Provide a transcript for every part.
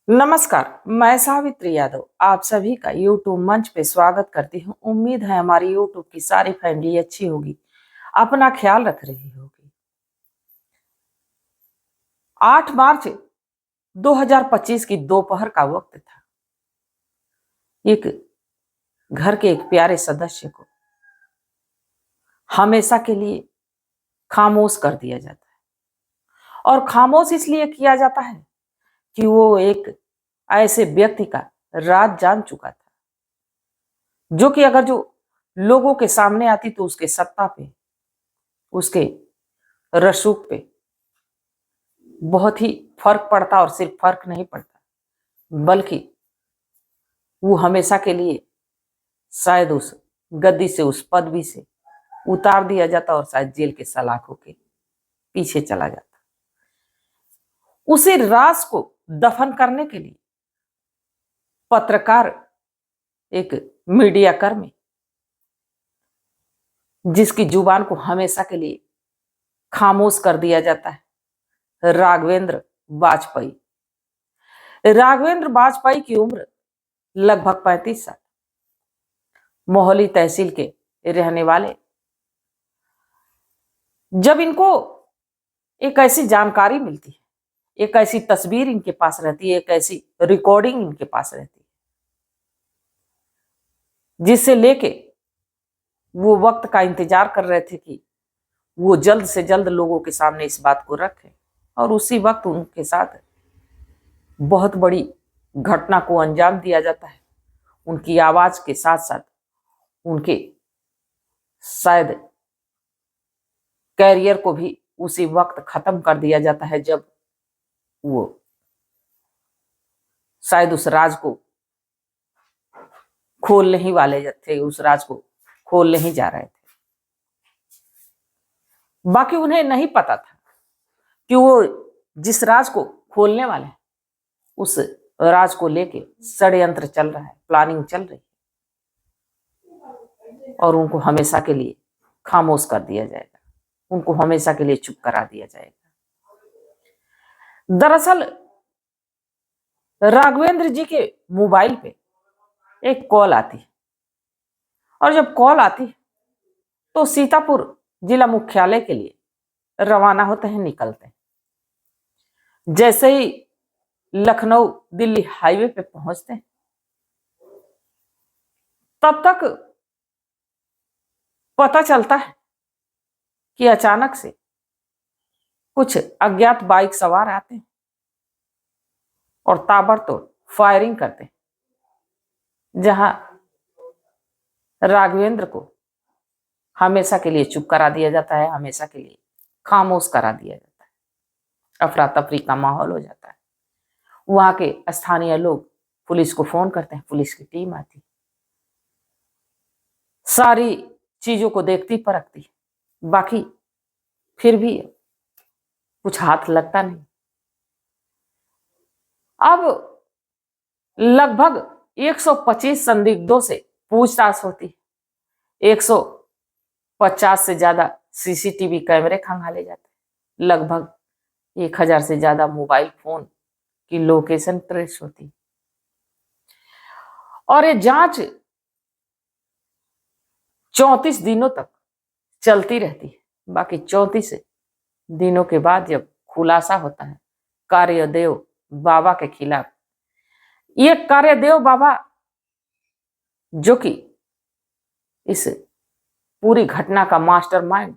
नमस्कार। मैं सावित्री यादव आप सभी का यूट्यूब मंच पे स्वागत करती हूँ। उम्मीद है हमारी यूट्यूब की सारी फैमिली अच्छी होगी, अपना ख्याल रख रही होगी। 8 मार्च 2025 की दोपहर का वक्त था। एक घर के एक प्यारे सदस्य को हमेशा के लिए खामोश कर दिया जाता है, और खामोश इसलिए किया जाता है कि वो एक ऐसे व्यक्ति का राज जान चुका था, जो कि अगर जो लोगों के सामने आती तो उसके सत्ता पे, उसके रसूख पे बहुत ही फर्क पड़ता। और सिर्फ फर्क नहीं पड़ता, बल्कि वो हमेशा के लिए शायद उस गद्दी से, उस पदवी से उतार दिया जाता और शायद जेल के सलाखों के पीछे चला जाता। उसी राज को दफन करने के लिए पत्रकार, एक मीडिया कर्मी, जिसकी जुबान को हमेशा के लिए खामोश कर दिया जाता है, राघवेंद्र वाजपेयी। राघवेंद्र वाजपेयी की उम्र लगभग 35 साल, मोहाली तहसील के रहने वाले। जब इनको एक ऐसी जानकारी मिलती है, एक ऐसी तस्वीर इनके पास रहती है, एक ऐसी रिकॉर्डिंग इनके पास रहती है, जिससे लेके वो वक्त का इंतजार कर रहे थे कि वो जल्द से जल्द लोगों के सामने इस बात को रखें। और उसी वक्त उनके साथ बहुत बड़ी घटना को अंजाम दिया जाता है। उनकी आवाज के साथ साथ उनके शायद कैरियर को भी उसी वक्त खत्म कर दिया जाता है, जब वो शायद उस राज को खोलने ही वाले थे, उस राज को खोलने ही जा रहे थे। बाकी उन्हें नहीं पता था कि वो जिस राज को खोलने वाले हैं, उस राज को लेके षड्यंत्र चल रहा है, प्लानिंग चल रही है, और उनको हमेशा के लिए खामोश कर दिया जाएगा, उनको हमेशा के लिए चुप करा दिया जाएगा। दरअसल राघवेंद्र जी के मोबाइल पे एक कॉल आती है, और जब कॉल आती है तो सीतापुर जिला मुख्यालय के लिए रवाना होते हैं, निकलते हैं। जैसे ही लखनऊ दिल्ली हाईवे पे पहुंचते हैं, तब तक पता चलता है कि अचानक से कुछ अज्ञात बाइक सवार आते हैं और ताबड़तोड़ फायरिंग करते हैं, जहां राघवेंद्र को हमेशा के लिए चुप करा दिया जाता है, हमेशा के लिए खामोश करा दिया जाता है। अफरा तफरी का माहौल हो जाता है। वहां के स्थानीय लोग पुलिस को फोन करते हैं, पुलिस की टीम आती है, सारी चीजों को देखती परखती, बाकी फिर भी कुछ हाथ लगता नहीं। अब लगभग 125 संदिग्धों से पूछताछ होती है। 150 से ज्यादा सीसीटीवी कैमरे खंगाले जाते हैं। लगभग 1000 से ज्यादा मोबाइल फोन की लोकेशन ट्रेस होती, और ये जांच 34 दिनों तक चलती रहती है। बाकी 34 दिनों के बाद जब खुलासा होता है कार्यदेव बाबा के खिलाफ, ये कार्यदेव बाबा जो कि इस पूरी घटना का मास्टरमाइंड,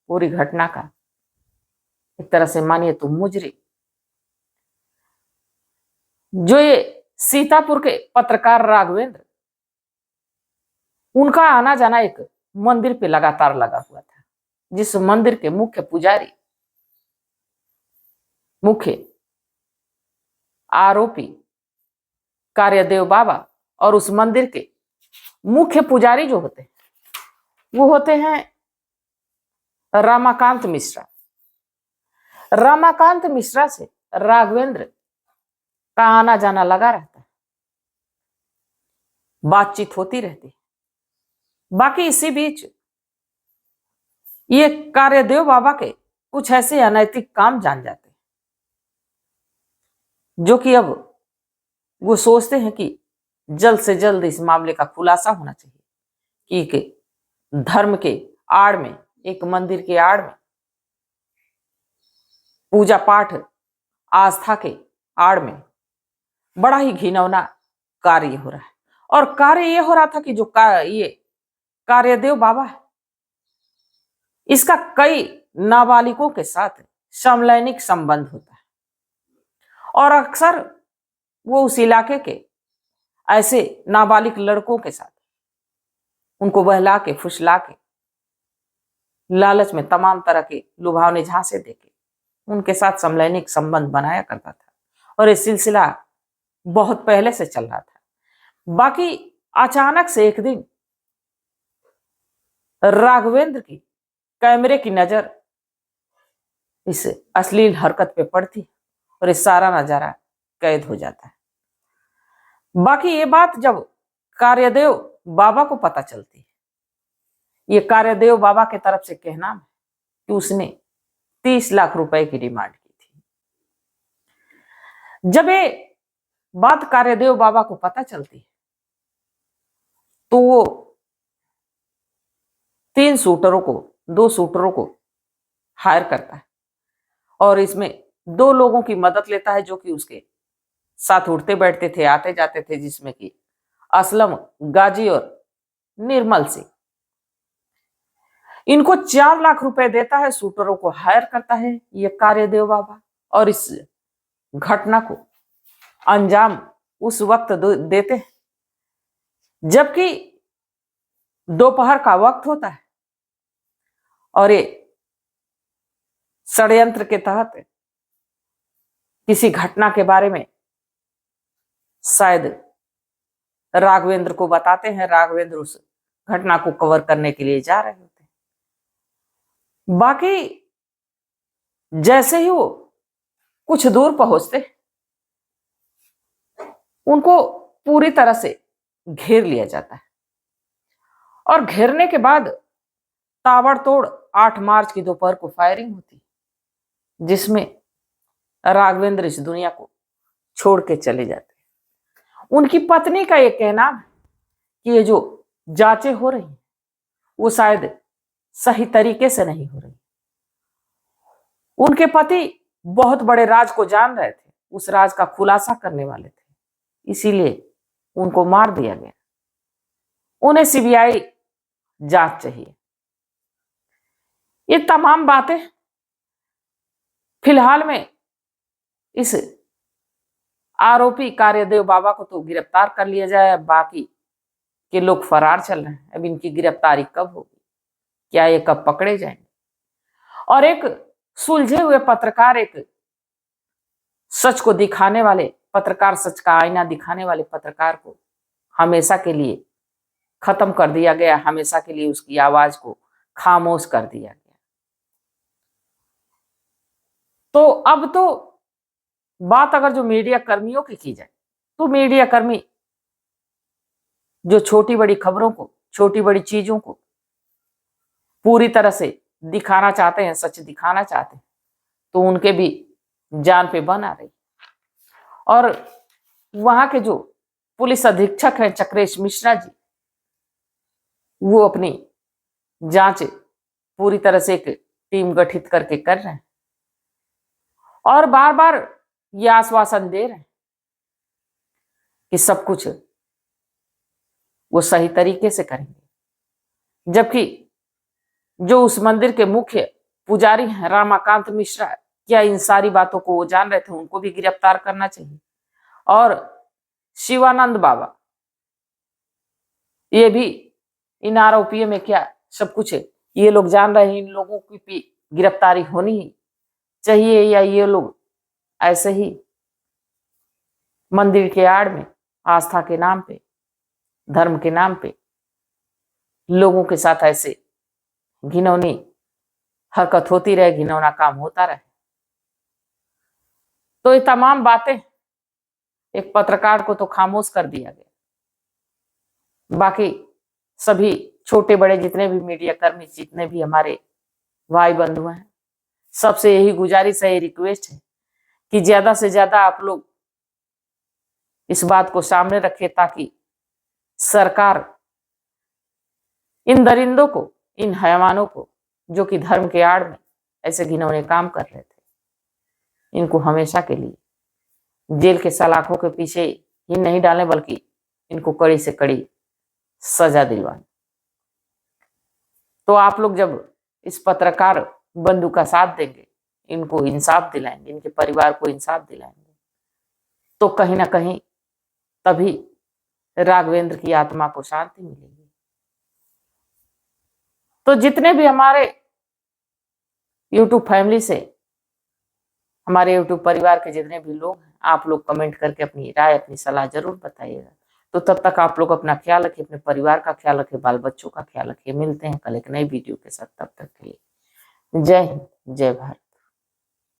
पूरी घटना का एक तरह से मानिए तो मुजरिम, जो ये सीतापुर के पत्रकार राघवेंद्र, उनका आना जाना एक मंदिर पे लगातार लगा हुआ था, जिस मंदिर के मुख्य पुजारी, मुख्य आरोपी कार्यदेव बाबा, और उस मंदिर के मुख्य पुजारी जो होते हैं वो होते हैं रमाकांत मिश्रा। रमाकांत मिश्रा से राघवेंद्र का आना जाना लगा रहता है, बातचीत होती रहती है। बाकी इसी बीच ये कार्यदेव बाबा के कुछ ऐसे अनैतिक काम जान जाते हैं, जो कि अब वो सोचते हैं कि जल्द से जल्द इस मामले का खुलासा होना चाहिए कि धर्म के आड़ में, एक मंदिर के आड़ में, पूजा पाठ आस्था के आड़ में बड़ा ही घिनौना कार्य हो रहा है। और कार्य ये हो रहा था कि जो ये कार्यदेव बाबा है, इसका कई नाबालिगों के साथ समलैंगिक संबंध होता है और अक्सर वो उस इलाके के ऐसे नाबालिग लड़कों के साथ उनको बहला के, फुसला के, लालच में तमाम तरह के लुभावने झांसे देके उनके साथ समलैंगिक संबंध बनाया करता था और ये सिलसिला बहुत पहले से चल रहा था। बाकी अचानक से एक दिन राघवेंद्र की कैमरे की नजर इस अश्लील हरकत पे पड़ती और ये सारा नजारा कैद हो जाता है। बाकी ये बात जब कार्यदेव बाबा को पता चलती है, ये कार्यदेव बाबा के तरफ से कहना है कि उसने 30 लाख रुपए की डिमांड की थी। जब ये बात कार्यदेव बाबा को पता चलती है तो वो 2 शूटरों को हायर करता है और इसमें 2 लोगों की मदद लेता है जो कि उसके साथ उठते बैठते थे, आते जाते थे, जिसमें कि असलम गाजी और निर्मल सिंह। इनको 4 लाख रुपए देता है, शूटरों को हायर करता है ये कार्यदेव बाबा और इस घटना को अंजाम उस वक्त देते हैं जबकि दोपहर का वक्त होता है और ये षड्यंत्र के तहत किसी घटना के बारे में शायद राघवेंद्र को बताते हैं। राघवेंद्र उस घटना को कवर करने के लिए जा रहे होते हैं। बाकी जैसे ही वो कुछ दूर पहुंचते उनको पूरी तरह से घेर लिया जाता है और घेरने के बाद ताबड़तोड़ 8 मार्च की दोपहर को फायरिंग होती जिसमें राघवेंद्र इस दुनिया को छोड़ के चले जाते हैं। उनकी पत्नी का यह कहना है कि ये जो जांचें हो रही हैं वो शायद सही तरीके से नहीं हो रही। उनके पति बहुत बड़े राज को जान रहे थे, उस राज का खुलासा करने वाले थे, इसीलिए उनको मार दिया गया। उन्हें सीबीआई जांच चाहिए। ये तमाम बातें फिलहाल में इस आरोपी कार्यदेव बाबा को तो गिरफ्तार कर लिया जाए, बाकी के लोग फरार चल रहे हैं। अब इनकी गिरफ्तारी कब होगी, क्या ये कब पकड़े जाएंगे? और एक सुलझे हुए पत्रकार, एक सच को दिखाने वाले पत्रकार, सच का आईना दिखाने वाले पत्रकार को हमेशा के लिए खत्म कर दिया गया, हमेशा के लिए उसकी आवाज को खामोश कर दिया गया। तो अब तो बात अगर जो मीडिया कर्मियों की जाए तो मीडिया कर्मी जो छोटी बड़ी खबरों को, छोटी बड़ी चीजों को पूरी तरह से दिखाना चाहते हैं, सच दिखाना चाहते हैं, तो उनके भी जान पे बन आ रही। और वहां के जो पुलिस अधीक्षक हैं चक्रेश मिश्रा जी, वो अपनी जांच पूरी तरह से एक टीम गठित करके कर रहे हैं और बार बार ये आश्वासन दे रहे हैं कि सब कुछ वो सही तरीके से करेंगे। जबकि जो उस मंदिर के मुख्य पुजारी हैं रामाकांत मिश्रा, क्या इन सारी बातों को वो जान रहे थे? उनको भी गिरफ्तार करना चाहिए। और शिवानंद बाबा, ये भी इन आरोपियों में क्या सब कुछ है, ये लोग जान रहे हैं, इन लोगों की भी गिरफ्तारी होनी ही चाहिए, या ये लोग ऐसे ही मंदिर के आड़ में आस्था के नाम पे, धर्म के नाम पे लोगों के साथ ऐसे घिनौनी हरकत होती रहे, घिनौना काम होता रहे। तो ये तमाम बातें एक पत्रकार को तो खामोश कर दिया गया। बाकी सभी छोटे बड़े जितने भी मीडिया कर्मी, जितने भी हमारे भाई बंधु हैं, सबसे यही गुजारिश है, रिक्वेस्ट है कि ज्यादा से ज्यादा आप लोग इस बात को सामने रखे ताकि सरकार इन दरिंदों को, इन हैवानों को, जो कि धर्म के आड़ में ऐसे घिनौने काम कर रहे थे, इनको हमेशा के लिए जेल के सलाखों के पीछे ही नहीं डालें, बल्कि इनको कड़ी से कड़ी सजा दिलवाएं। तो आप लोग जब इस पत्रकार बंधु का साथ देंगे, इनको इंसाफ दिलाएंगे, इनके परिवार को इंसाफ दिलाएंगे, तो कहीं ना कहीं तभी राघवेंद्र की आत्मा को शांति मिलेगी। तो जितने भी हमारे YouTube फैमिली से, हमारे YouTube परिवार के जितने भी लोग हैं, आप लोग कमेंट करके अपनी राय, अपनी सलाह जरूर बताइएगा। तो तब तक आप लोग अपना ख्याल रखिए, अपने परिवार का ख्याल रखिए, बाल बच्चों का ख्याल रखिए। मिलते हैं कल एक नई वीडियो के साथ, तब तक के लिए जय हिंद, जय भारत।